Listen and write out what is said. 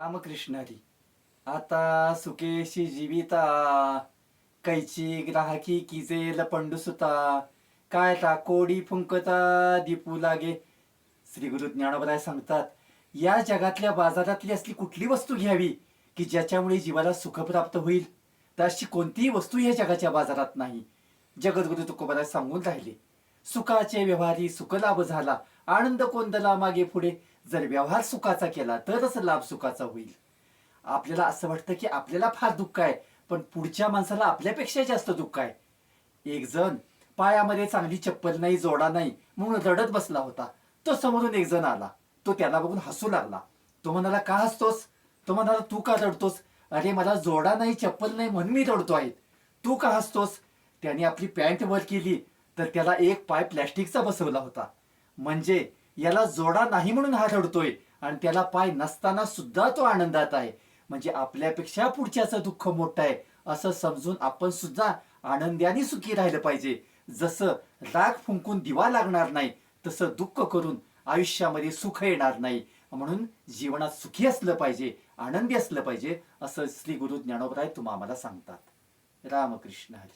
रामकृष्ण हरी. आता सुकेशी जीविता, कैची ग्राहकी किजेल पंडुसुता, काय ता कोडी फुंकता दीपू लागे. श्री गुरु ज्ञानोबराय सांगतात, या जगातल्या बाजारातली असली कुठली वस्तू घ्यावी की ज्याच्यामुळे जीवाला सुख प्राप्त होईल, तर अशी कोणतीही वस्तू या जगाच्या बाजारात नाही. जगद्गुरु तुकोबराय सांगून राहिले, सुखाचे व्यवहारी सुख लाभ झाला, आनंद कोंदला मागे पुढे. जर व्यवहार सुखाचा केला तरच लाभ सुखाचा होईल. आपल्याला असं वाटतं की आपल्याला फार दुःख आहे, पण पुढच्या माणसाला आपल्यापेक्षा जास्त दुःख आहे. एक जण पायामध्ये चांगली चप्पल नाही, जोडा नाही म्हणून रडत बसला होता. तो समोरून एक जण आला. तो त्याला बघून हसू लागला. तो म्हणाला, का हसतोस? तो म्हणाला, तू का रडतोस? अरे, मला जोडा नाही, चप्पल नाही म्हणून मी रडतो आहे. तू का हसतोस? त्याने आपली पॅन्ट वर केली तर त्याला एक पाय प्लॅस्टिकचा बसवला होता. म्हणजे याला जोडा नाही म्हणून हा रडतोय आणि त्याला पाय नसताना सुद्धा तो आनंदात आहे. म्हणजे आपल्यापेक्षा पुढच्याचं दुःख मोठं आहे असं समजून आपण सुद्धा आनंदाने सुखी राहिलं पाहिजे. जसं राग फुंकून दिवा लागणार नाही, तसं दुःख करून आयुष्यामध्ये सुख येणार नाही. म्हणून जीवनात सुखी असलं पाहिजे, आनंदी असलं पाहिजे, असं श्री गुरु ज्ञानोबराय तुम्हा आम्हाला सांगतात. रामकृष्ण हरी.